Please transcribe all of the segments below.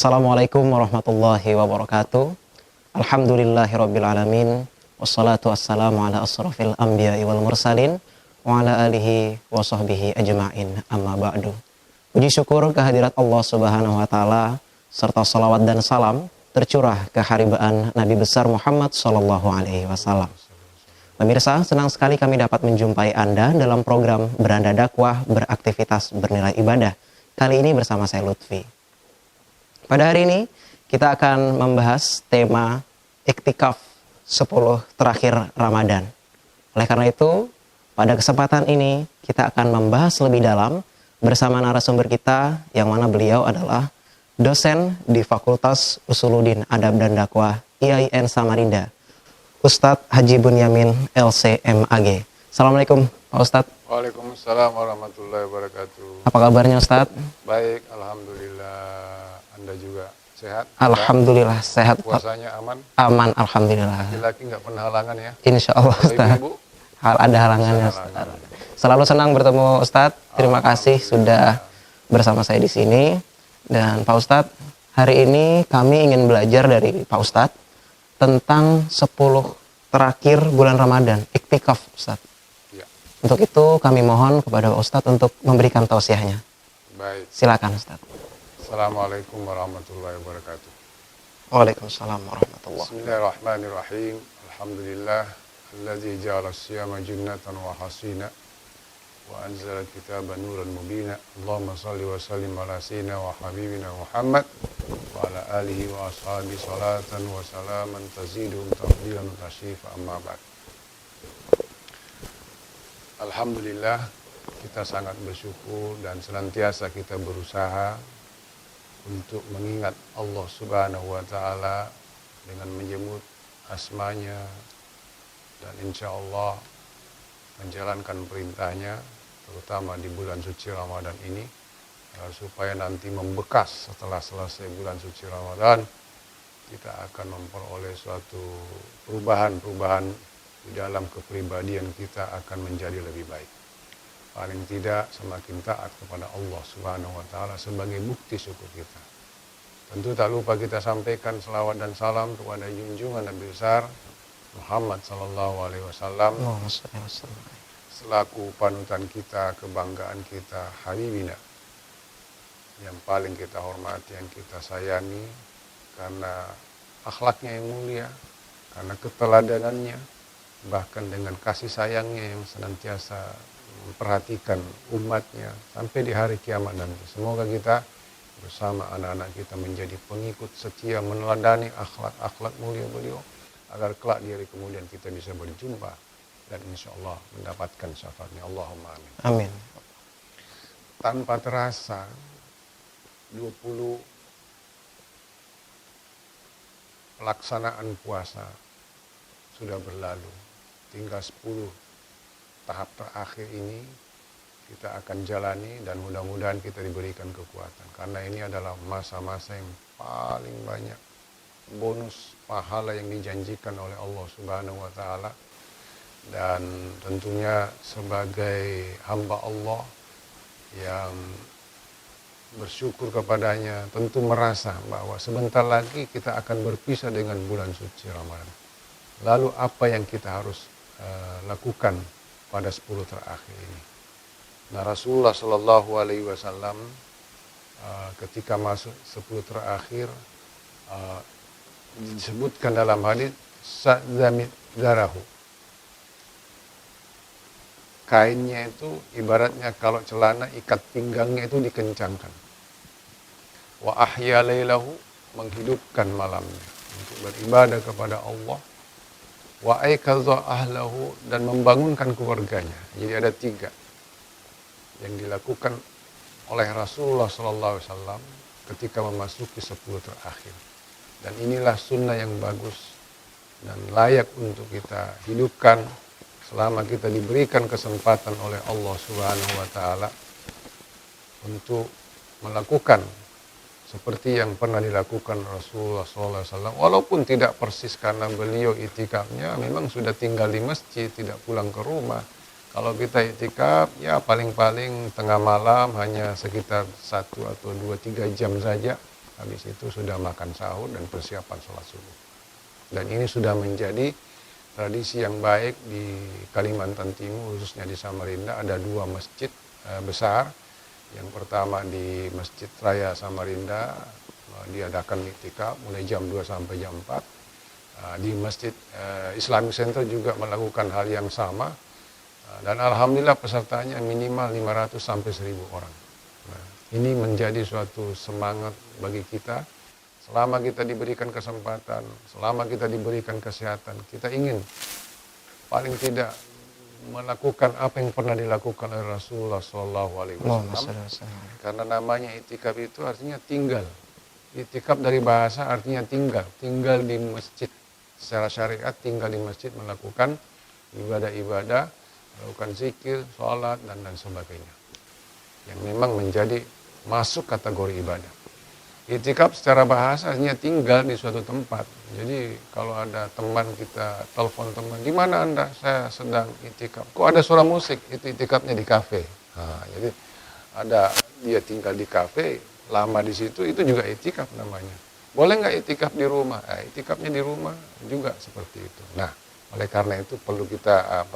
Assalamualaikum warahmatullahi wabarakatuh. Alhamdulillahirabbil alamin. Wassalatu wassalamu ala asrofil anbiya'i wal mursalin wa ala alihi wa sahbihi ajma'in, amma ba'du. Puji syukur kehadirat Allah Subhanahu wa taala serta salawat dan salam tercurah ke haribaan Nabi besar Muhammad sallallahu alaihi wasallam. Pemirsa, senang sekali kami dapat menjumpai Anda dalam program Beranda Dakwah Beraktivitas Bernilai Ibadah. Kali ini bersama saya Lutfi. Pada hari ini kita akan membahas tema iktikaf 10 terakhir Ramadan. Oleh karena itu, pada kesempatan ini kita akan membahas lebih dalam bersama narasumber kita yang mana beliau adalah dosen di Fakultas Usuluddin Adab dan Dakwah IAIN Samarinda, Ustadz Haji Bunyamin LC.MAG. Assalamualaikum Pak Ustadz. Waalaikumsalam warahmatullahi wabarakatuh. Apa kabarnya Ustadz? Baik, alhamdulillah. Anda juga sehat? Alhamdulillah sehat. Puasanya aman? Aman, alhamdulillah. Laki-laki nggak pernah halangan ya? Insya Allah Ustadz. Ibu? Ada halangannya Ustadz. Selalu senang bertemu Ustadz. Terima kasih sudah bersama saya di sini. Dan Pak Ustadz, hari ini kami ingin belajar dari Pak Ustadz tentang 10 terakhir bulan Ramadan, iktikaf Ustadz. Ya. Untuk itu kami mohon kepada Pak Ustadz untuk memberikan tausiahnya. Baik. Silakan Ustadz. Assalamualaikum warahmatullahi wabarakatuh. Waalaikumsalam warahmatullahi wabarakatuh. Bismillahirrahmanirrahim. Alhamdulillah. Alladzi ja'ala as-siyama junnatan wa hasina. Wa anzala al-kitaba nuran mubina. Allahumma salli wa sallim ala sayyidina wa habibina Muhammad wa ala alihi wa ashabi salatan wa salaman tazidum tafdilan wa tashifa amma ba'd. Alhamdulillah, kita sangat bersyukur dan senantiasa kita berusaha untuk mengingat Allah Subhanahu wa taala dengan menyebut asmanya dan insya Allah menjalankan perintahnya, terutama di bulan suci Ramadan ini, supaya nanti membekas setelah selesai bulan suci Ramadan, kita akan memperoleh suatu perubahan di dalam kepribadian kita akan menjadi lebih baik. Paling tidak semakin taat kepada Allah Subhanahu wa taala sebagai bukti syukur kita. Tentu tak lupa kita sampaikan selawat dan salam kepada junjungan Nabi besar Muhammad sallallahu alaihi wasallam selaku panutan kita, kebanggaan kita, habibina yang paling kita hormati, yang kita sayangi karena akhlaknya yang mulia, karena keteladanannya, bahkan dengan kasih sayangnya yang senantiasa memperhatikan umatnya sampai di hari kiamat nanti. Semoga kita bersama anak-anak kita menjadi pengikut setia meneladani akhlak mulia beliau, agar kelak di hari kemudian kita bisa berjumpa dan insya Allah mendapatkan syafaatnya. Allahumma amin. Amin. Tanpa terasa 20 pelaksanaan puasa sudah berlalu. Tinggal 10 tahap terakhir ini kita akan jalani dan mudah-mudahan kita diberikan kekuatan. Karena ini adalah masa-masa yang paling banyak bonus pahala yang dijanjikan oleh Allah Subhanahu wa taala. Dan tentunya sebagai hamba Allah yang bersyukur kepadanya, tentu merasa bahwa sebentar lagi kita akan berpisah dengan bulan suci Ramadan. Lalu apa yang kita harus lakukan pada 10 terakhir ini? Nah, Rasulullah Shallallahu Alaihi Wasallam ketika masuk 10 terakhir disebutkan dalam hadis sa'zamid darahu. Kainnya itu ibaratnya kalau celana ikat pinggangnya itu dikencangkan. Wa ahya lailahu, menghidupkan malamnya untuk beribadah kepada Allah. Wa aikaza ahlahu, dan membangunkan keluarganya. Jadi ada 3 yang dilakukan oleh Rasulullah SAW ketika memasuki 10 terakhir. Dan inilah sunnah yang bagus dan layak untuk kita hidupkan selama kita diberikan kesempatan oleh Allah Subhanahu wa taala untuk melakukan seperti yang pernah dilakukan Rasulullah SAW. Walaupun tidak persis karena beliau itikafnya memang sudah tinggal di masjid, tidak pulang ke rumah. Kalau kita itikaf, ya paling-paling tengah malam hanya sekitar 1 atau 2-3 jam saja. habis itu sudah makan sahur dan persiapan sholat subuh. Dan ini sudah menjadi tradisi yang baik di Kalimantan Timur, khususnya di Samarinda. Ada 2 masjid besar. Yang pertama di Masjid Raya Samarinda, diadakan iktikaf mulai jam 2 sampai jam 4. Di Masjid Islamic Center juga melakukan hal yang sama. Dan alhamdulillah pesertanya minimal 500 sampai 1000 orang. Nah, ini menjadi suatu semangat bagi kita. Selama kita diberikan kesempatan, selama kita diberikan kesehatan, kita ingin paling tidak melakukan apa yang pernah dilakukan oleh Rasulullah SAW. Karena namanya itikaf itu artinya tinggal. Itikaf dari bahasa artinya tinggal di masjid. Secara syariat tinggal di masjid melakukan ibadah-ibadah, melakukan zikir, sholat, dan sebagainya. Yang memang menjadi masuk kategori ibadah. Itikaf secara bahasa artinya tinggal di suatu tempat. Jadi kalau ada teman kita, telepon teman, di mana Anda? Saya sedang itikaf. Kok ada suara musik? Itu itikafnya di kafe. Nah, jadi ada dia tinggal di kafe, lama di situ, itu juga itikaf namanya. Boleh nggak itikaf di rumah? Itikafnya di rumah juga seperti itu. Nah, oleh karena itu perlu kita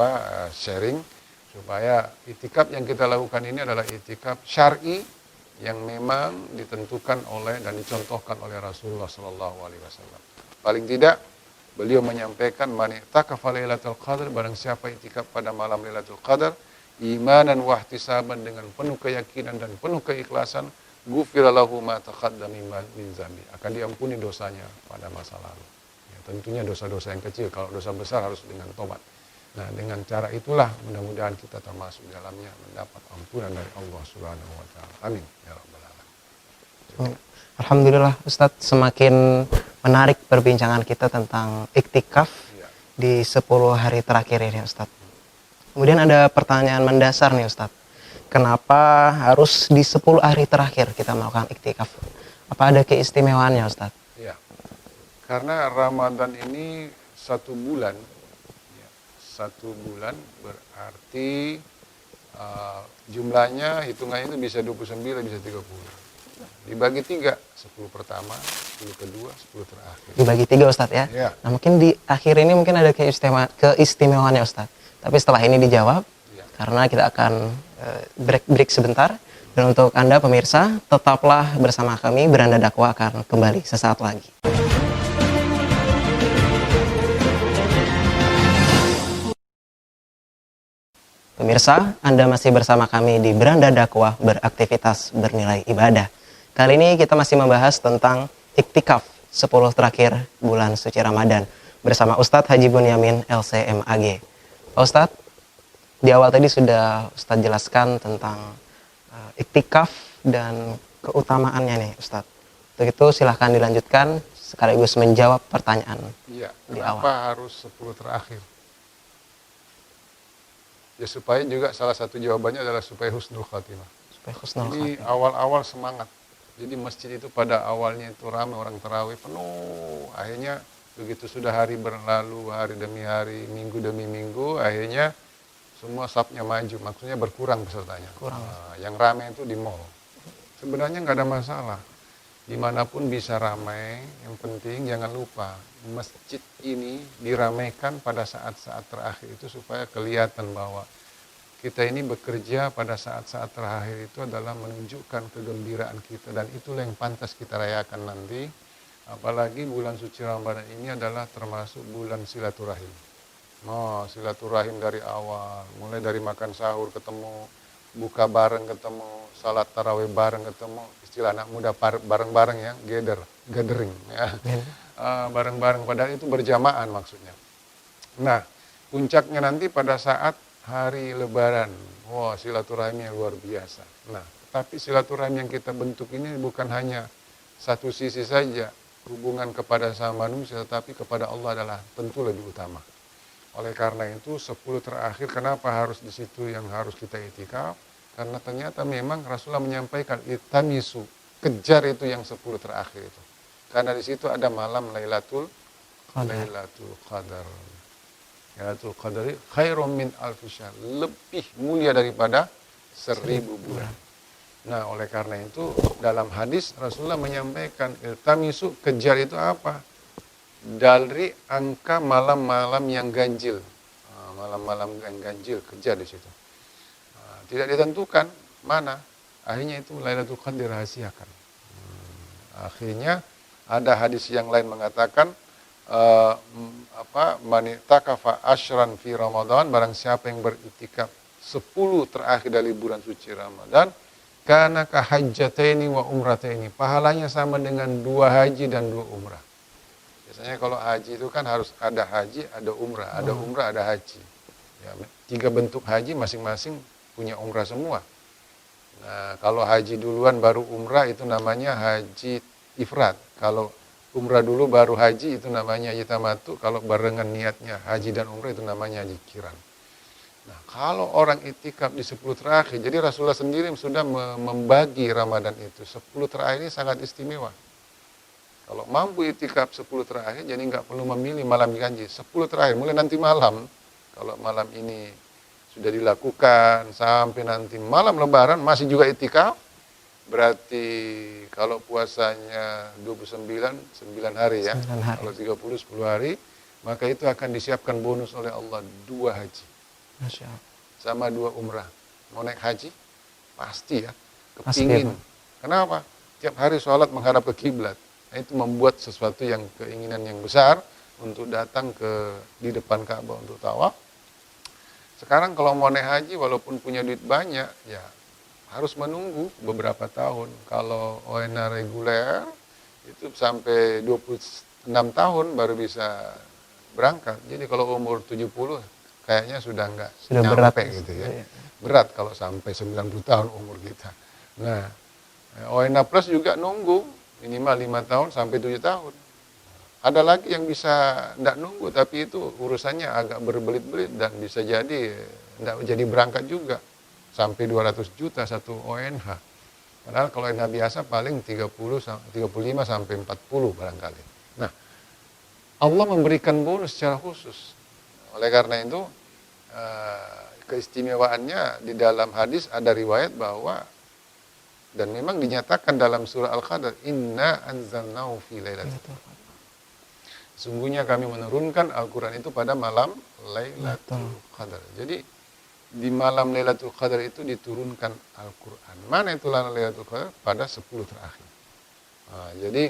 sharing supaya itikaf yang kita lakukan ini adalah itikaf syar'i yang memang ditentukan oleh dan dicontohkan oleh Rasulullah SAW. Paling tidak beliau menyampaikan man i'takafa lailatul qadar, barang siapa itikaf pada malam Lailatul Qadar imanan wa ihtisaban, dengan penuh keyakinan dan penuh keikhlasan, ghufira lahu ma taqaddama min dzambi, akan diampuni dosanya pada masa lalu. Ya, tentunya dosa-dosa yang kecil, kalau dosa besar harus dengan tobat. Nah, dengan cara itulah mudah-mudahan kita termasuk di dalamnya mendapat ampunan dari Allah Subhanahu wa taala. Amin ya rabbal alamin. Alhamdulillah Ustadz, semakin menarik perbincangan kita tentang iktikaf di 10 hari terakhir ini Ustadz. Kemudian ada pertanyaan mendasar nih Ustadz. Kenapa harus di 10 hari terakhir kita melakukan iktikaf? Apa ada keistimewaannya Ustadz? Ya. Karena Ramadan ini 1 bulan. 1 bulan berarti jumlahnya hitungannya itu bisa 29, bisa 30. Dibagi 3, 10 pertama, 10 kedua, 10 terakhir. Dibagi 3 Ustadz ya? Ya. Nah mungkin di akhir ini mungkin ada keistimewaannya Ustadz. Tapi setelah ini dijawab, Ya. karena kita akan break sebentar. Dan untuk Anda pemirsa, tetaplah bersama kami, Beranda Dakwah akan kembali sesaat lagi. Pemirsa, Anda masih bersama kami di Beranda Dakwah, beraktivitas bernilai ibadah. Kali ini kita masih membahas tentang iktikaf 10 terakhir bulan suci Ramadan bersama Ustadz Haji Bunyamin LCMAG. Pak Ustadz, di awal tadi sudah Ustadz jelaskan tentang iktikaf dan keutamaannya nih Ustadz. Untuk itu silahkan dilanjutkan sekaligus menjawab pertanyaan Iya, di kenapa awal. harus 10 terakhir? Ya supaya juga salah satu jawabannya adalah supaya husnul khatimah. Supaya husnul Jadi khatimah. awal-awal semangat. Jadi masjid itu pada awalnya itu ramai orang tarawih penuh. Akhirnya begitu sudah hari berlalu, hari demi hari, minggu demi minggu, akhirnya semua safnya maju. Maksudnya berkurang pesertanya. Kurang. Nah, yang ramai itu di mall. Sebenarnya nggak ada masalah. Dimanapun bisa ramai, yang penting jangan lupa masjid ini diramaikan pada saat-saat terakhir itu supaya kelihatan bahwa kita ini bekerja pada saat-saat terakhir itu adalah menunjukkan kegembiraan kita, dan itulah yang pantas kita rayakan nanti. Apalagi bulan suci Ramadan ini adalah termasuk bulan silaturahim. Silaturahim dari awal, mulai dari makan sahur ketemu, buka bareng ketemu, salat tarawih bareng ketemu, istilah anak muda bareng-bareng ya, gathering ya. Bareng-bareng, padahal itu berjamaah maksudnya. Nah, puncaknya nanti pada saat hari Lebaran. Wah, silaturahimnya luar biasa. Nah, tapi silaturahim yang kita bentuk ini bukan hanya satu sisi saja, hubungan kepada sama manusia, tetapi kepada Allah adalah tentu lebih utama. Oleh karena itu 10 terakhir, kenapa harus di situ yang harus kita itikaf? Karena ternyata memang Rasulullah menyampaikan itamisu, kejar itu yang 10 terakhir itu. Karena di situ ada malam Lailatul Qadar. Lailatul Qadari khairum min alfi syahr, lebih mulia daripada 1000 bulan. Nah, oleh karena itu dalam hadis Rasulullah menyampaikan iltamisu, kejar itu apa? Dari angka malam-malam yang ganjil. Malam-malam yang ganjil, kejar di situ. Tidak ditentukan mana. Akhirnya itu Lailatul Qadar dirahasiakan. Akhirnya ada hadis yang lain mengatakan man i'takafa asyran fi Ramadan, barang siapa yang beriktikaf 10 terakhir dari bulan suci Ramadan, kana ka hajjataini wa umrataini, pahalanya sama dengan 2 haji dan 2 umrah. Biasanya kalau haji itu kan harus ada haji, ada umrah, ada umrah, ada haji. Ya, 3 bentuk haji masing-masing punya umrah semua. Nah, kalau haji duluan baru umrah itu namanya haji ifrad. Kalau umrah dulu baru haji itu namanya haji tamattu. Kalau barengan niatnya haji dan umrah itu namanya haji kiran. Nah, kalau orang itikaf di 10 terakhir, jadi Rasulullah sendiri sudah membagi Ramadan itu. 10 terakhir ini sangat istimewa. Kalau mampu itikaf 10 terakhir, jadi nggak perlu memilih malam ganjil. 10 terakhir, mulai nanti malam. Kalau malam ini sudah dilakukan sampai nanti malam lebaran masih juga itikaf, berarti kalau puasanya 29, 9 hari ya. 9 hari. Kalau 30, 10 hari, maka itu akan disiapkan bonus oleh Allah 2 haji. Masya Allah. Sama 2 umrah. Mau naik haji? Pasti ya. Pasti, Kepingin. Pak. Kenapa? Tiap hari sholat menghadap ke kiblat. Nah, itu membuat sesuatu yang keinginan yang besar untuk datang di depan Ka'bah untuk tawaf. Sekarang kalau mau naik haji walaupun punya duit banyak, ya harus menunggu beberapa tahun. Kalau ONA reguler itu sampai 26 tahun baru bisa berangkat. Jadi kalau umur 70 kayaknya sudah enggak berat gitu ya. iya. Berat kalau sampai 90 tahun umur kita. Nah, ONA Plus juga nunggu minimal 5 tahun sampai 7 tahun. Ada lagi yang bisa enggak nunggu, tapi itu urusannya agak berbelit-belit dan bisa jadi enggak jadi berangkat juga. Sampai 200 juta satu ONH. Padahal kalau ONH biasa paling 35 sampai 40 barangkali. Nah, Allah memberikan bonus secara khusus. Oleh karena itu, keistimewaannya di dalam hadis ada riwayat bahwa, dan memang dinyatakan dalam surah Al-Qadar, inna anzalnahu fi lailatul qadar. Sungguhnya kami menurunkan Al-Quran itu pada malam Lailatul Qadar. Jadi di malam Lailatul Qadar itu diturunkan Al-Quran. Mana itu Lailatul Qadar? Pada 10 terakhir. Jadi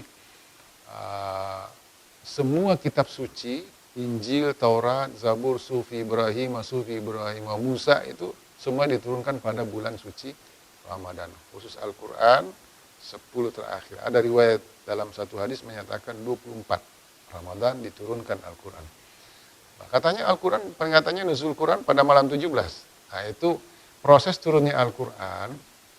semua kitab suci, Injil, Taurat, Zabur, Sufi Ibrahim, Musa itu semua diturunkan pada bulan suci Ramadan. Khusus Al-Quran 10 terakhir. Ada riwayat dalam satu hadis menyatakan 24 Ramadan diturunkan Al-Quran. Nah, katanya Al-Quran, peringatannya nuzul Quran pada malam 17. Nah, itu proses turunnya Al-Quran,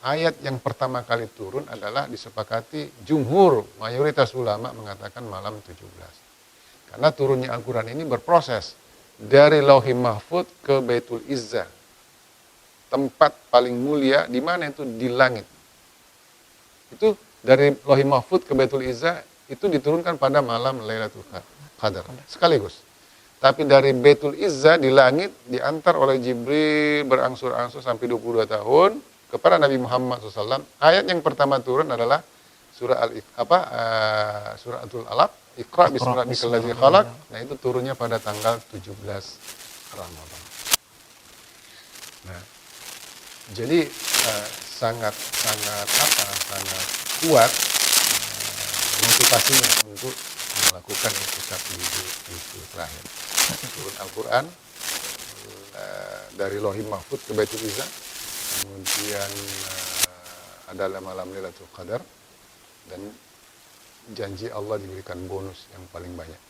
ayat yang pertama kali turun adalah disepakati jumhur, mayoritas ulama mengatakan malam 17. Karena turunnya Al-Quran ini berproses dari Lauhul Mahfuz ke Baitul Izzah. Tempat paling mulia di mana itu? Di langit. Itu dari Lauhul Mahfuz ke Baitul Izzah itu diturunkan pada malam Lailatul Qadar sekaligus. Tapi dari Baitul Izzah di langit diantar oleh Jibril berangsur-angsur sampai 22 tahun kepada Nabi Muhammad SAW. Ayat yang pertama turun adalah suratul Alaq, Iqra bismi rabbikal ladzi khalaq. Nah, itu turunnya pada tanggal 17 Ramadan. Nah, jadi sangat kuat motivasinya untuk melakukan itikaf di terakhir. Turun Al-Quran dari Lauhul Mahfuz ke Baitul Izzah, kemudian adalah malam Lailatul Qadar, dan janji Allah diberikan bonus yang paling banyak.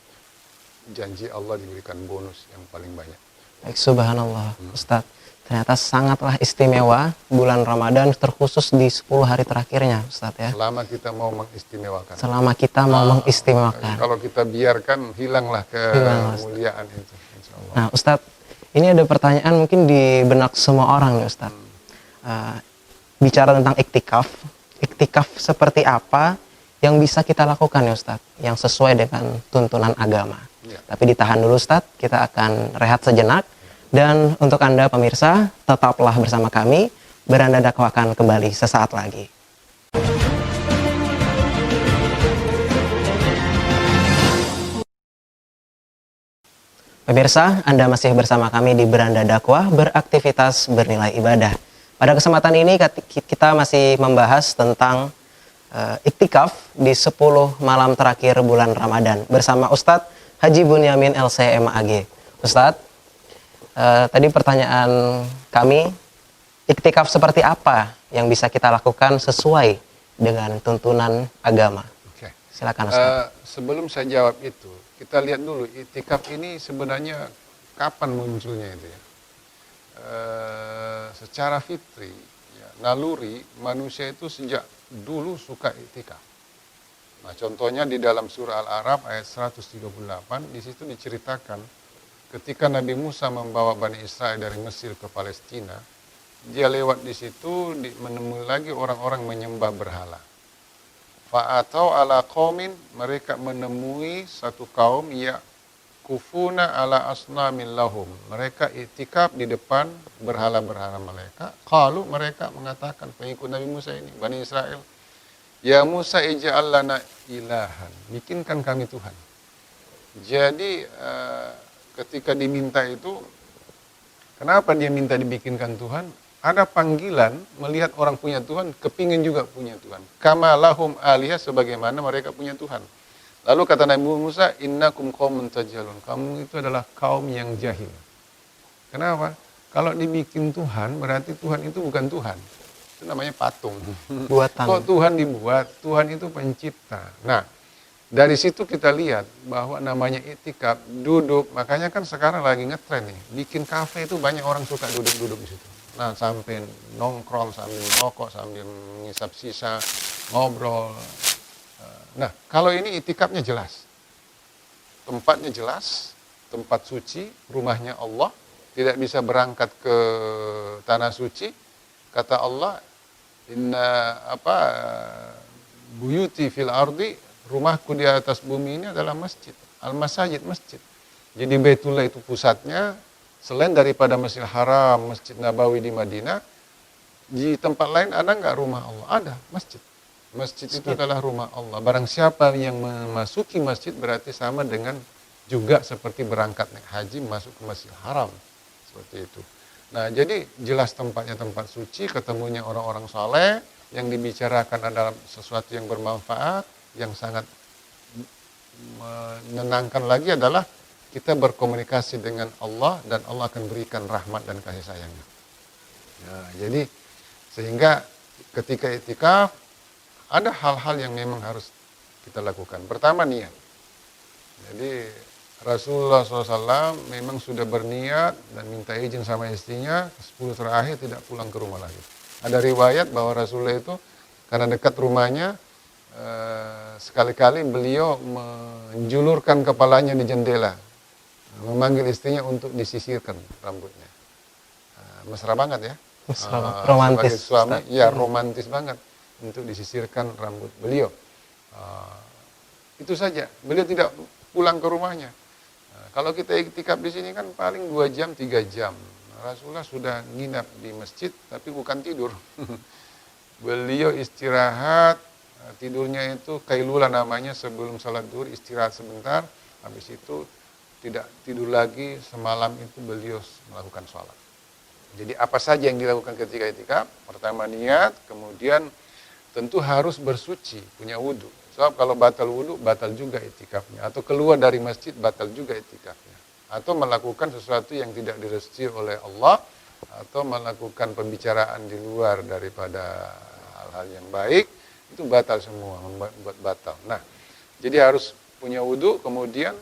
Janji Allah diberikan bonus yang paling banyak. Baik, subhanallah, Ustaz. Ternyata sangatlah istimewa bulan Ramadan, terkhusus di 10 hari terakhirnya, Ustaz ya. Selama kita mau mengistimewakan. Selama kita mau mengistimewakan. Kalau kita biarkan, hilanglah kemuliaan itu, insya Allah. Nah, Ustaz, ini ada pertanyaan mungkin di benak semua orang nih, Ustaz. Bicara tentang iktikaf seperti apa yang bisa kita lakukan ya, Ustaz, yang sesuai dengan tuntunan agama. Ya. Tapi ditahan dulu, Ustaz, kita akan rehat sejenak. Dan untuk Anda pemirsa, tetaplah bersama kami Beranda Dakwah akan kembali sesaat lagi. Pemirsa, Anda masih bersama kami di Beranda Dakwah, beraktivitas bernilai ibadah. Pada kesempatan ini kita masih membahas tentang iktikaf di 10 malam terakhir bulan Ramadan bersama Ustadz Haji Bunyamin LC.MAG. Ustadz, tadi pertanyaan kami, iktikaf seperti apa yang bisa kita lakukan sesuai dengan tuntunan agama? Oke. Silakan Ustadz. Sebelum saya jawab itu, kita lihat dulu iktikaf ini sebenarnya kapan munculnya itu ya. Secara fitri, ya, naluri manusia itu sejak dulu suka iktikaf. Nah, contohnya di dalam surah Al-A'raf ayat 138, di situ diceritakan ketika Nabi Musa membawa Bani Israel dari Mesir ke Palestina, dia lewat di situ menemui lagi orang-orang menyembah berhala. Fa'atau ala qaumin, mereka menemui satu kaum kufuna ala asnamin lahum. Mereka iktikaf di depan berhala-berhala mereka. Qalu, mereka mengatakan, pengikut Nabi Musa ini, Bani Israel, ya Musa ij'al lana ilahan, bikinkan kami Tuhan. Jadi ketika diminta itu, kenapa dia minta dibikinkan Tuhan? Ada panggilan melihat orang punya Tuhan, kepingin juga punya Tuhan. Kama lahum alihah, sebagaimana mereka punya Tuhan. Lalu kata Nabi Musa, innakum qaumun tajhalun. Kamu itu adalah kaum yang jahil. Kenapa? Kalau dibikin Tuhan, berarti Tuhan itu bukan Tuhan. Itu namanya patung. Buatan. Kok Tuhan dibuat? Tuhan itu pencipta. Nah, dari situ kita lihat bahwa namanya iktikaf, duduk. Makanya kan sekarang lagi ngetren nih. Bikin kafe itu banyak orang suka duduk-duduk di situ. Nah, sampai nongkrong, sambil rokok, sambil mengisap sisa, ngobrol. Nah, kalau ini iktikafnya jelas. Tempatnya jelas, tempat suci, rumahnya Allah, tidak bisa berangkat ke tanah suci. Kata Allah, buyuti fil ardi, rumahku di atas bumi ini adalah masjid. Al-masajid, masjid. Jadi Baitullah itu pusatnya. Selain daripada Masjidil Haram, Masjid Nabawi di Madinah, di tempat lain ada nggak rumah Allah? Ada, masjid. Masjid itu adalah rumah Allah. Barang siapa yang memasuki masjid berarti sama dengan juga seperti berangkat naik haji masuk ke Masjidil Haram. Seperti itu. Nah, jadi jelas tempatnya tempat suci, ketemunya orang-orang saleh, yang dibicarakan adalah sesuatu yang bermanfaat, yang sangat menenangkan lagi adalah kita berkomunikasi dengan Allah dan Allah akan berikan rahmat dan kasih sayangnya. Nah, jadi sehingga ketika iktikaf ada hal-hal yang memang harus kita lakukan. Pertama, niat. Jadi Rasulullah SAW memang sudah berniat dan minta izin sama istrinya 10 terakhir tidak pulang ke rumah lagi. Ada riwayat bahwa Rasulullah itu karena dekat rumahnya sekali-kali beliau menjulurkan kepalanya di jendela, memanggil istrinya untuk disisirkan rambutnya. Mesra banget ya. Romantis. Sebagai suami, ya romantis banget untuk disisirkan rambut beliau. Itu saja. Beliau tidak pulang ke rumahnya. Kalau kita iktikaf di sini kan paling 2 jam, 3 jam. Rasulullah sudah nginap di masjid, tapi bukan tidur. Beliau istirahat, tidurnya itu kailula namanya, sebelum salat zuhur istirahat sebentar, habis itu tidak tidur lagi, semalam itu beliau melakukan sholat. Jadi apa saja yang dilakukan ketika iktikaf? Pertama niat, kemudian tentu harus bersuci, punya wudhu. Sebab kalau batal wudhu, batal juga iktikafnya. Atau keluar dari masjid, batal juga iktikafnya. Atau melakukan sesuatu yang tidak direstui oleh Allah, atau melakukan pembicaraan di luar daripada hal-hal yang baik, itu batal semua, membuat batal. Nah, jadi harus punya wudhu, kemudian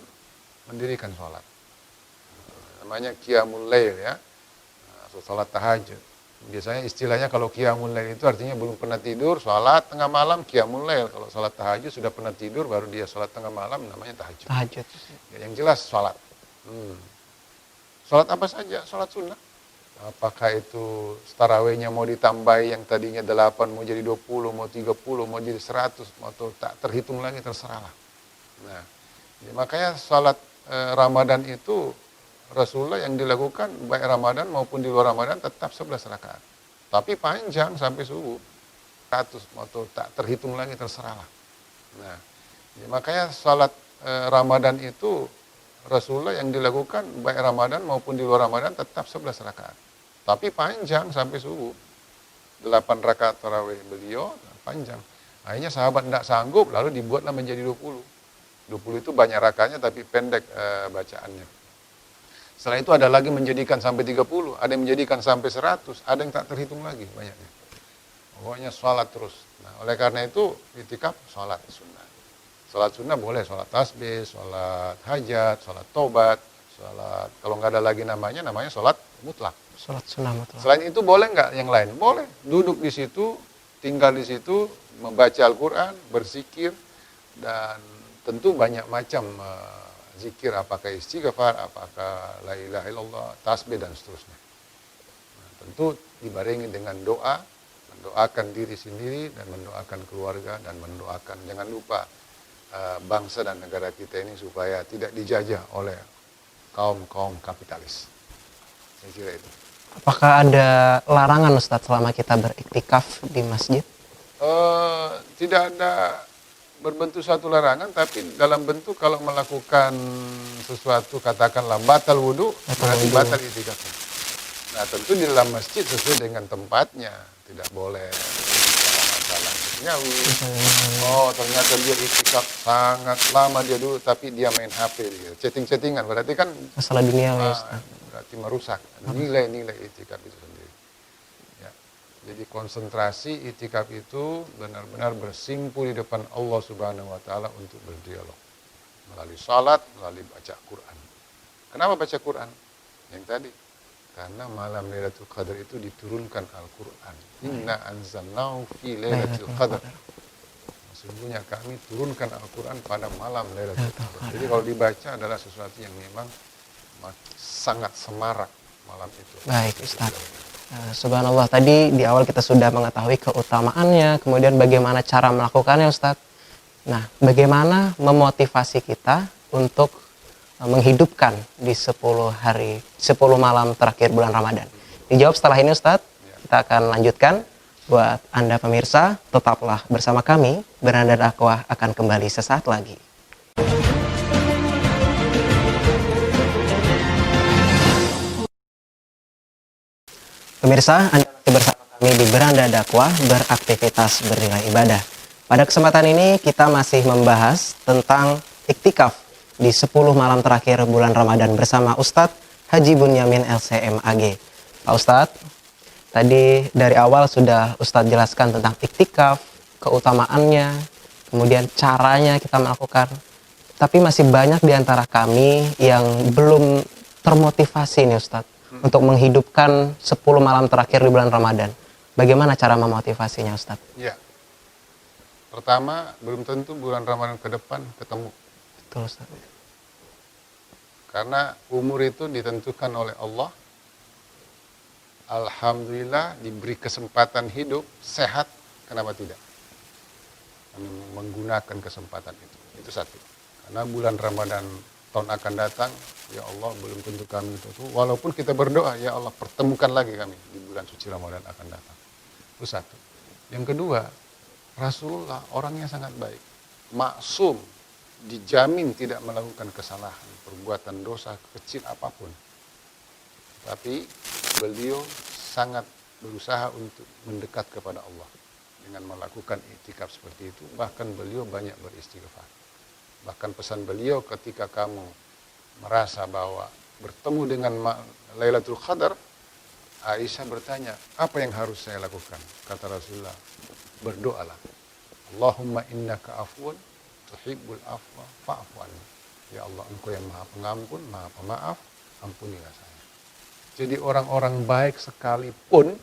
mendirikan sholat. Namanya qiyamul lail ya, atau sholat tahajud. Biasanya istilahnya kalau qiyamul lail itu artinya belum pernah tidur, sholat tengah malam, qiyamul lail. Kalau sholat tahajud sudah pernah tidur, baru dia sholat tengah malam, namanya tahajud. Tahajud. Ya, yang jelas sholat. Sholat apa saja, sholat sunnah. Apakah itu tarawihnya mau ditambah yang tadinya 8, mau jadi 20, mau 30, mau jadi 100, atau tak terhitung lagi, terserahlah. Nah, ya, makanya sholat Ramadan itu Rasulullah yang dilakukan baik Ramadan maupun di luar Ramadan tetap 11 rakaat. Tapi panjang sampai subuh. 100 atau tak terhitung lagi, terserah lah. Nah, ya makanya salat Ramadan itu Rasulullah yang dilakukan baik Ramadan maupun di luar Ramadan tetap 11 rakaat. Tapi panjang sampai subuh. 8 rakaat tarawih beliau panjang. Akhirnya sahabat tidak sanggup, lalu dibuatlah menjadi 20. 20 itu banyak rakaatnya tapi pendek bacaannya. Setelah itu ada lagi menjadikan sampai 30, ada yang menjadikan sampai 100, ada yang tak terhitung lagi banyaknya. Pokoknya sholat terus. Nah, oleh karena itu itikaf sholat sunnah. Sholat sunnah boleh sholat tasbih, sholat hajat, sholat tobat, sholat kalau nggak ada lagi namanya sholat mutlak. Sholat sunnah mutlak. Selain itu boleh nggak yang lain? Boleh. Duduk di situ, tinggal di situ, membaca Al-Quran, berzikir, dan tentu banyak macam zikir, apakah istighfar, apakah la ilaha illallah, tasbih, dan seterusnya. Nah, tentu dibarengi dengan doa, mendoakan diri sendiri, dan mendoakan keluarga, dan mendoakan, jangan lupa, bangsa dan negara kita ini supaya tidak dijajah oleh kaum kapitalis. Saya kira itu. Apakah ada larangan Ustadz selama kita beriktikaf di masjid? Tidak ada berbentuk suatu larangan, tapi dalam bentuk kalau melakukan sesuatu, katakanlah batal wudhu, berarti batal itikafnya. Nah, tentu di dalam masjid sesuai dengan tempatnya, tidak boleh masalah duniawi. Oh, ternyata dia itikaf sangat lama dia dulu, tapi dia main HP, dia chatting-chattingan, berarti kan Masalah dunia, Ustaz. berarti merusak nilai-nilai itikaf itu sendiri. Ya. Jadi konsentrasi itikaf itu benar-benar bersimpu di depan Allah Subhanahu wa taala untuk berdialog. Melalui salat, melalui baca Quran. Kenapa baca Quran? Yang tadi, karena malam Lailatul Qadar itu diturunkan Al-Quran. Inna anzalnahu fi Lailatul Qadar. Sesungguhnya kami turunkan Al-Quran pada malam Lailatul Qadar. Jadi kalau dibaca adalah sesuatu yang memang sangat semarak malam itu. Baik, Ustaz. Subhanallah, tadi di awal kita sudah mengetahui keutamaannya, kemudian bagaimana cara melakukannya, Ustaz. Nah, bagaimana memotivasi kita untuk menghidupkan di 10 malam terakhir bulan Ramadan? Dijawab setelah ini, Ustaz. Kita akan lanjutkan. Buat Anda pemirsa, tetaplah bersama kami. Beranda Dakwah akan kembali sesaat lagi. Pemirsa, Anda masih bersama kami di Beranda Dakwah, beraktivitas bernilai ibadah. Pada kesempatan ini kita masih membahas tentang iktikaf di 10 malam terakhir bulan Ramadan bersama Ustadz Haji Bunyamin LCMAG. Pak Ustadz, tadi dari awal sudah Ustadz jelaskan tentang iktikaf, keutamaannya, kemudian caranya kita melakukan. Tapi masih banyak di antara kami yang belum termotivasi nih Ustadz untuk menghidupkan 10 malam terakhir di bulan Ramadan. Bagaimana cara memotivasinya Ustadz? Ya. Pertama, belum tentu bulan Ramadan ke depan ketemu. Betul Ustadz. Karena umur itu ditentukan oleh Allah. Alhamdulillah diberi kesempatan hidup, sehat, kenapa tidak? Menggunakan kesempatan itu. Itu satu. Karena bulan Ramadan tahun akan datang, ya Allah belum tentu kami itu. Walaupun kita berdoa, ya Allah pertemukan lagi kami di bulan suci Ramadan akan datang. Itu satu. Yang kedua, Rasulullah orangnya sangat baik. Maksum, dijamin tidak melakukan kesalahan, perbuatan dosa kecil apapun. Tapi beliau sangat berusaha untuk mendekat kepada Allah dengan melakukan iktikaf seperti itu. Bahkan beliau banyak beristighfar. Bahkan pesan beliau ketika kamu merasa bahwa bertemu dengan Lailatul Qadar, Aisyah bertanya, apa yang harus saya lakukan? Kata Rasulullah, berdoalah. Allahumma innaka afwan tuhibbul afwa fa'fu anni. Ya Allah, Engkau yang Maha Pengampun, Maha Pemaaf, ampunilah saya. Jadi orang-orang baik sekalipun,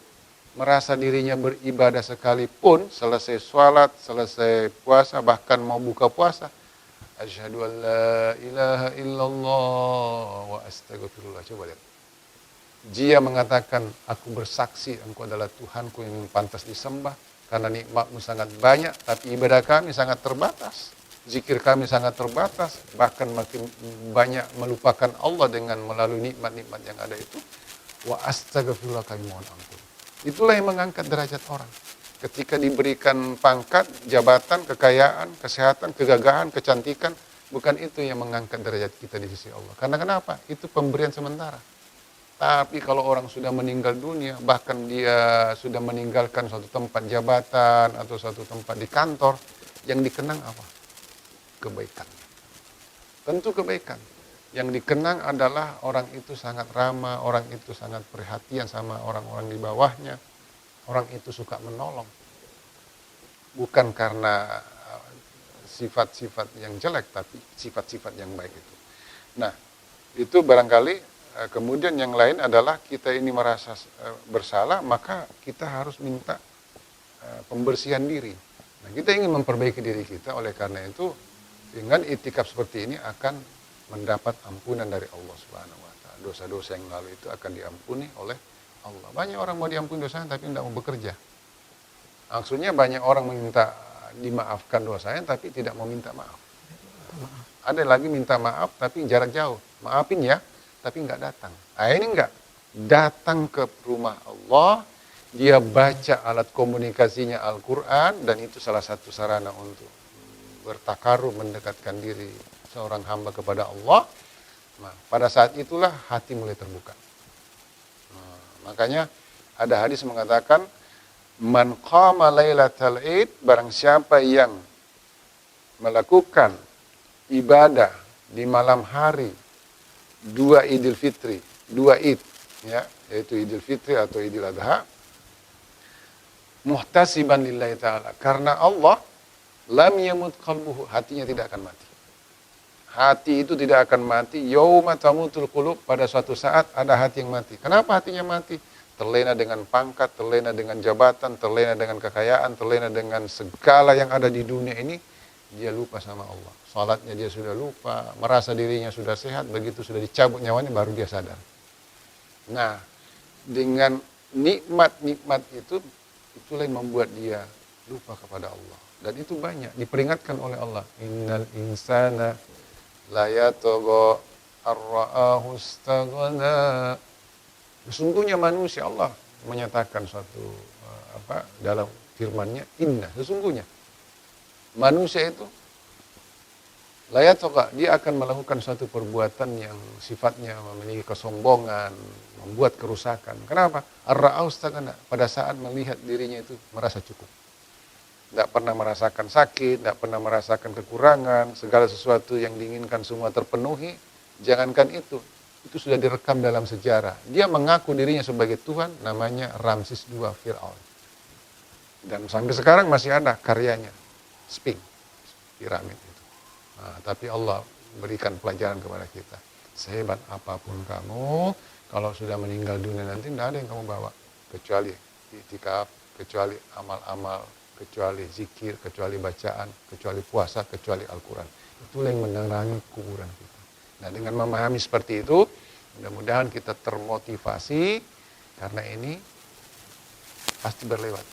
merasa dirinya beribadah sekalipun, selesai sholat, selesai puasa, bahkan mau buka puasa, asyhadu an la ilaha illallah wa astaghfirullah. Coba lihat. Dia mengatakan, aku bersaksi engkau adalah Tuhanku yang pantas disembah, karena nikmatmu sangat banyak, tapi ibadah kami sangat terbatas. Zikir kami sangat terbatas, bahkan makin banyak melupakan Allah dengan melalui nikmat-nikmat yang ada itu. Wa astaghfirullah, kami mohon ampun. Itulah yang mengangkat derajat orang. Ketika diberikan pangkat, jabatan, kekayaan, kesehatan, kegagahan, kecantikan, bukan itu yang mengangkat derajat kita di sisi Allah. Karena kenapa? Itu pemberian sementara. Tapi kalau orang sudah meninggal dunia, bahkan dia sudah meninggalkan suatu tempat jabatan atau suatu tempat di kantor, yang dikenang apa? Kebaikan. Tentu kebaikan. Yang dikenang adalah orang itu sangat ramah, orang itu sangat perhatian sama orang-orang di bawahnya, orang itu suka menolong. Bukan karena sifat-sifat yang jelek, tapi sifat-sifat yang baik itu. Nah, itu barangkali kemudian yang lain adalah kita ini merasa bersalah, maka kita harus minta pembersihan diri. Nah, kita ingin memperbaiki diri kita, oleh karena itu dengan itikaf seperti ini akan mendapat ampunan dari Allah Subhanahu wa taala. Dosa-dosa yang lalu itu akan diampuni oleh Allah. Banyak orang mau diampuni dosanya tapi tidak mau bekerja. Maksudnya banyak orang meminta dimaafkan dosanya tapi tidak mau minta maaf. Ada lagi minta maaf tapi jarak jauh. Maafin ya, tapi nggak datang. Ini nggak. Datang ke rumah Allah, dia baca alat komunikasinya Al-Quran, dan itu salah satu sarana untuk bertakarub, mendekatkan diri seorang hamba kepada Allah. Nah, pada saat itulah hati mulai terbuka. Makanya ada hadis mengatakan, man qama lailatal id, barang siapa yang melakukan ibadah di malam hari dua Idul Fitri, dua Id, ya, yaitu Idul Fitri atau Idul Adha, muhtasiban lillahi ta'ala, karena Allah, lam yamut qalbuhu, hatinya tidak akan mati. Hati itu tidak akan mati, yauma tamutul qulub, pada suatu saat ada hati yang mati. Kenapa hatinya mati? Terlena dengan pangkat, terlena dengan jabatan, terlena dengan kekayaan, terlena dengan segala yang ada di dunia ini, dia lupa sama Allah. Salatnya dia sudah lupa, merasa dirinya sudah sehat, begitu sudah dicabut nyawanya baru dia sadar. Nah, dengan nikmat-nikmat itu, itulah yang membuat dia lupa kepada Allah. Dan itu banyak, diperingatkan oleh Allah. Innal insana la yatagha ar-ra'ahu istaghna. Sesungguhnya manusia, Allah menyatakan suatu dalam firman-Nya, inna, sesungguhnya manusia itu la yatagha, dia akan melakukan suatu perbuatan yang sifatnya memiliki kesombongan, membuat kerusakan. Kenapa? Ar-ra'ahu istaghna, pada saat melihat dirinya itu merasa cukup. Tidak pernah merasakan sakit, tidak pernah merasakan kekurangan, segala sesuatu yang diinginkan semua terpenuhi. Jangankan itu sudah direkam dalam sejarah. Dia mengaku dirinya sebagai Tuhan, namanya Ramses II Fir'aun. Dan sampai sekarang masih ada karyanya, Sphinx, piramid itu. Nah, tapi Allah berikan pelajaran kepada kita. Sehebat apapun kamu, kalau sudah meninggal dunia nanti tidak ada yang kamu bawa. Kecuali i'tikaf, kecuali amal-amal, kecuali zikir, kecuali bacaan, kecuali puasa, kecuali Al-Quran. Itulah yang menerangi kuburan kita. Nah, dengan memahami seperti itu, mudah-mudahan kita termotivasi, karena ini pasti berlewat.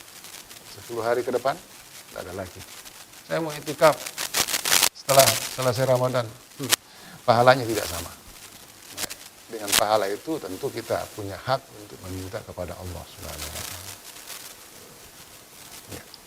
10 hari ke depan, tidak ada lagi. Saya mau i'tikaf setelah selesai Ramadan, pahalanya tidak sama. Nah, dengan pahala itu tentu kita punya hak untuk meminta kepada Allah Subhanahu wa taala.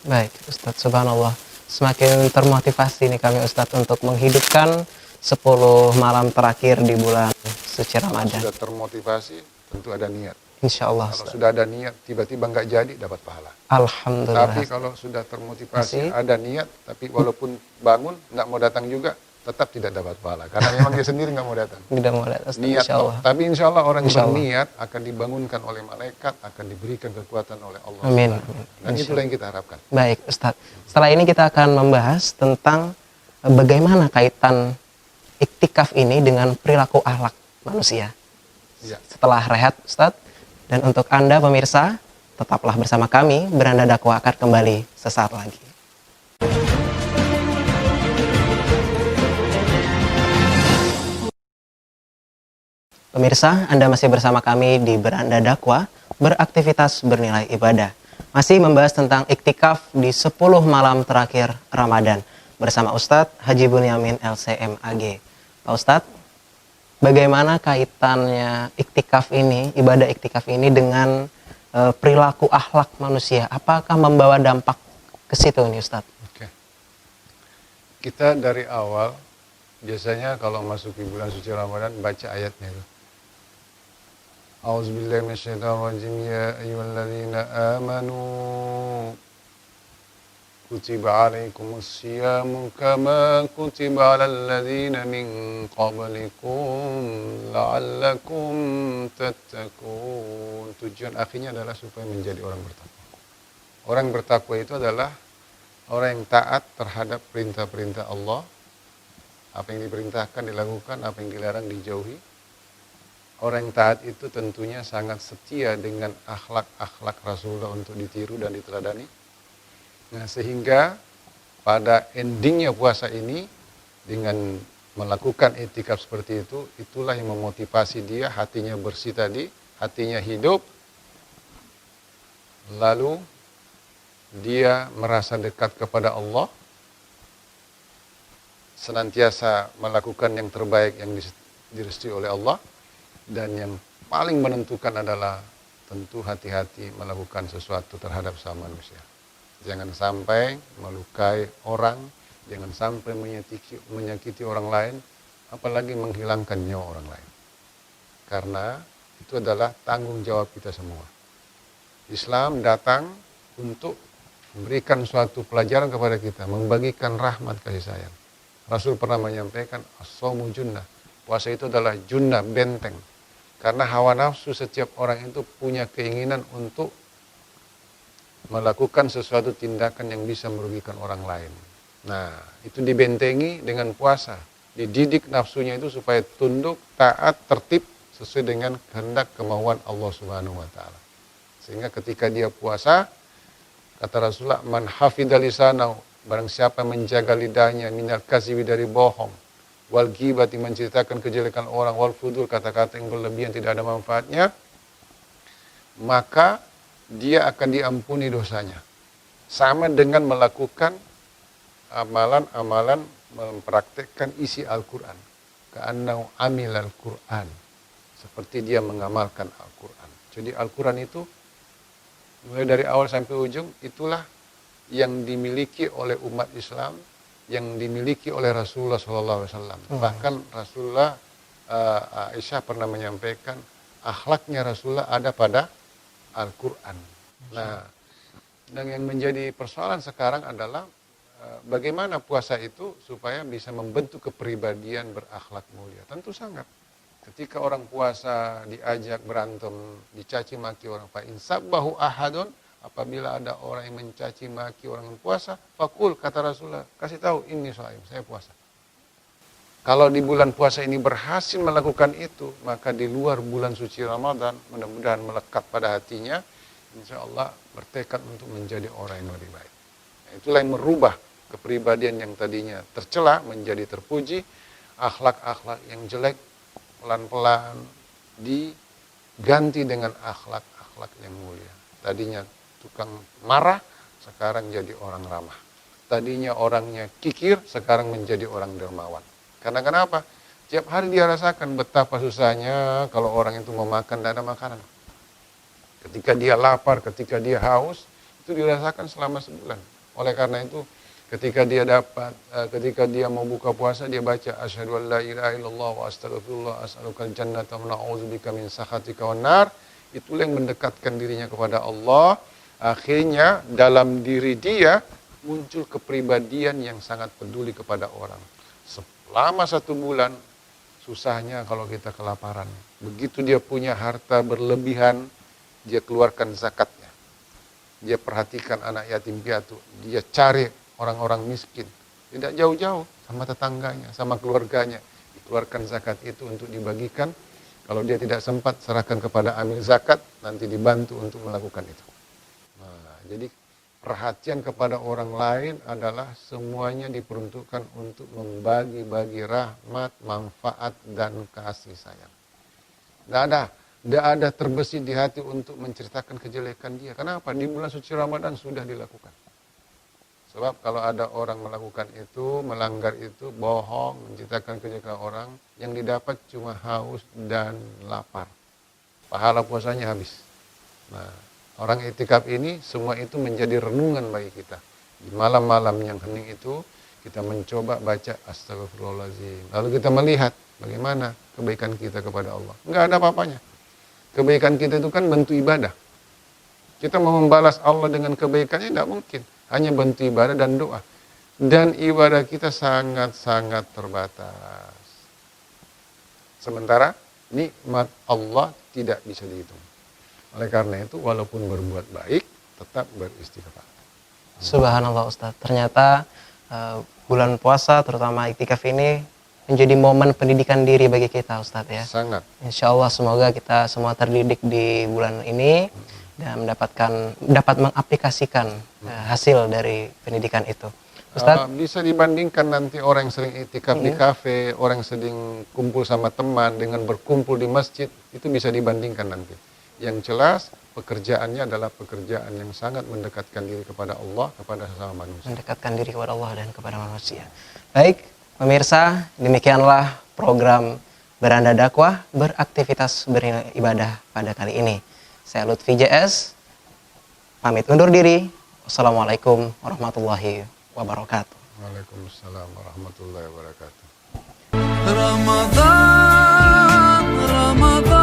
Baik, Ustadz, subhanallah. Semakin termotivasi nih kami, Ustadz, untuk menghidupkan 10 malam terakhir di bulan suci Ramadan. Kalau sudah termotivasi, tentu ada niat. Insya Allah, Kalau Ustadz. sudah ada niat, tiba-tiba nggak jadi, dapat pahala. Alhamdulillah. Tapi kalau sudah termotivasi, ada niat, tapi walaupun bangun, nggak mau datang juga, tetap tidak dapat pahala. Karena memang dia sendiri nggak mau datang. Tidak mau datang, Ustadz, Niat, insya Allah. tapi insya Allah orang yang Insya Allah. berniat akan dibangunkan oleh malaikat, akan diberikan kekuatan oleh Allah. Amin. Dan itulah yang kita harapkan. Baik, Ustadz. Setelah ini kita akan membahas tentang bagaimana kaitan iktikaf ini dengan perilaku akhlak manusia. Ya. Setelah rehat, Ustadz. Dan untuk Anda pemirsa, tetaplah bersama kami. Beranda Dakwah akan kembali sesaat lagi. Pemirsa, Anda masih bersama kami di Beranda Dakwah, beraktivitas bernilai ibadah. Masih membahas tentang iktikaf di 10 malam terakhir Ramadan bersama Ustadz Haji Bunyamin LCMAG. Pak Ustadz, bagaimana kaitannya iktikaf ini, ibadah iktikaf ini dengan perilaku akhlak manusia, apakah membawa dampak ke situ nih Ustadz? Oke. Kita dari awal biasanya kalau masuki bulan suci Ramadan baca ayatnya itu. A'udzubillahi minasyaitonirrajim, ya ayyuhalladzina amanu kutiba alaikumus syiyamu kama kutiba alal ladzina min qablikum la'allakum tattaqun. Tujuan akhirnya adalah supaya menjadi orang bertakwa. Orang bertakwa itu adalah orang yang taat terhadap perintah-perintah Allah. Apa yang diperintahkan dilakukan, apa yang dilarang dijauhi. Orang yang taat itu tentunya sangat setia dengan akhlak-akhlak Rasulullah untuk ditiru dan diteladani. Nah, sehingga pada endingnya puasa ini, dengan melakukan itikaf seperti itu, itulah yang memotivasi dia, hatinya bersih tadi, hatinya hidup, lalu dia merasa dekat kepada Allah, senantiasa melakukan yang terbaik yang direstui oleh Allah, dan yang paling menentukan adalah tentu hati-hati melakukan sesuatu terhadap sama manusia. Jangan sampai melukai orang, jangan sampai menyakiti orang lain, apalagi menghilangkan nyawa orang lain. Karena itu adalah tanggung jawab kita semua. Islam datang untuk memberikan suatu pelajaran kepada kita, membagikan rahmat kasih sayang. Rasul pernah menyampaikan, as-shaumu junnah. Puasa itu adalah junnah, benteng. Karena hawa nafsu setiap orang itu punya keinginan untuk melakukan sesuatu tindakan yang bisa merugikan orang lain. Nah, itu dibentengi dengan puasa. Dididik nafsunya itu supaya tunduk, taat, tertib sesuai dengan kehendak kemauan Allah Subhanahu wa taala. Sehingga ketika dia puasa, kata Rasulullah, man hafidha lisanahu, barang siapa menjaga lidahnya minal kazibi dari bohong, wal ghibati menceritakan kejelekan orang, wal fudul kata-kata yang berlebihan tidak ada manfaatnya, maka dia akan diampuni dosanya. Sama dengan melakukan amalan-amalan mempraktekkan isi Al-Quran. Ka'annahu amilal Quran. Seperti dia mengamalkan Al-Quran. Jadi Al-Quran itu mulai dari awal sampai ujung itulah yang dimiliki oleh umat Islam, yang dimiliki oleh Rasulullah SAW. Bahkan Rasulullah, Aisyah pernah menyampaikan akhlaknya Rasulullah ada pada Al-Quran. Nah, dan yang menjadi persoalan sekarang adalah bagaimana puasa itu supaya bisa membentuk kepribadian berakhlak mulia. Tentu sangat. Ketika orang puasa diajak berantem, dicaci maki orang, fa in sabbahu ahadun, apabila ada orang yang mencaci maki orang yang puasa, fakul, kata Rasulullah, kasih tahu ini shaim, saya puasa. Kalau di bulan puasa ini berhasil melakukan itu, maka di luar bulan suci Ramadan, mudah-mudahan melekat pada hatinya, insya Allah bertekad untuk menjadi orang yang lebih baik. Nah, itulah yang merubah kepribadian yang tadinya tercela menjadi terpuji, akhlak-akhlak yang jelek pelan-pelan diganti dengan akhlak-akhlak yang mulia. Tadinya tukang marah, sekarang jadi orang ramah. Tadinya orangnya kikir, sekarang menjadi orang dermawan. Karena kenapa? Tiap hari dia rasakan betapa susahnya kalau orang itu mau makan, tidak ada makanan. Ketika dia lapar, ketika dia haus, itu dirasakan selama sebulan. Oleh karena itu, ketika dia mau buka puasa, dia baca asyhadu an la ilaha illallah wa astaghfirullah as'alukal jannata wa na'udzubika min sakhatika wan nar. Itulah yang mendekatkan dirinya kepada Allah. Akhirnya dalam diri dia muncul kepribadian yang sangat peduli kepada orang. Selama 1 bulan, susahnya kalau kita kelaparan. Begitu dia punya harta berlebihan, dia keluarkan zakatnya. Dia perhatikan anak yatim piatu. Dia cari orang-orang miskin. Tidak jauh-jauh sama tetangganya, sama keluarganya. Dikeluarkan zakat itu untuk dibagikan. Kalau dia tidak sempat, serahkan kepada amil zakat, nanti dibantu untuk melakukan itu. Nah, jadi perhatian kepada orang lain adalah semuanya diperuntukkan untuk membagi-bagi rahmat, manfaat, dan kasih sayang. Tidak ada terbesit di hati untuk menceritakan kejelekan dia. Kenapa? Di bulan suci Ramadan sudah dilakukan. Sebab kalau ada orang melakukan itu, melanggar itu, bohong, menceritakan kejelekan orang, yang didapat cuma haus dan lapar. Pahala puasanya habis. Nah, Orang itikaf ini semua itu menjadi renungan bagi kita. Di malam-malam yang hening itu kita mencoba baca astagfirullahaladzim. Lalu kita melihat bagaimana kebaikan kita kepada Allah. Enggak ada apa-apanya. Kebaikan kita itu kan bentuk ibadah. Kita mau membalas Allah dengan kebaikannya tidak mungkin. Hanya bentuk ibadah dan doa. Dan ibadah kita sangat-sangat terbatas. Sementara nikmat Allah tidak bisa dihitung. Oleh karena itu, walaupun berbuat baik, tetap beristighfar. Subhanallah Ustadz, ternyata bulan puasa terutama iktikaf ini menjadi momen pendidikan diri bagi kita Ustadz ya. Sangat. Insya Allah semoga kita semua terdidik di bulan ini dan dapat mengaplikasikan hasil dari pendidikan itu. Ustadz, Bisa dibandingkan nanti orang yang sering itikaf di kafe, orang yang sering kumpul sama teman dengan berkumpul di masjid, itu bisa dibandingkan nanti. Yang jelas pekerjaannya adalah pekerjaan yang sangat mendekatkan diri kepada Allah, kepada sesama manusia. mendekatkan diri kepada Allah dan kepada manusia. Baik, pemirsa, demikianlah program Beranda Dakwah beraktivitas beribadah pada kali ini. Saya Lutfi JS, pamit undur diri. Wassalamualaikum warahmatullahi wabarakatuh. Waalaikumsalam warahmatullahi wabarakatuh. Ramadan, Ramadan.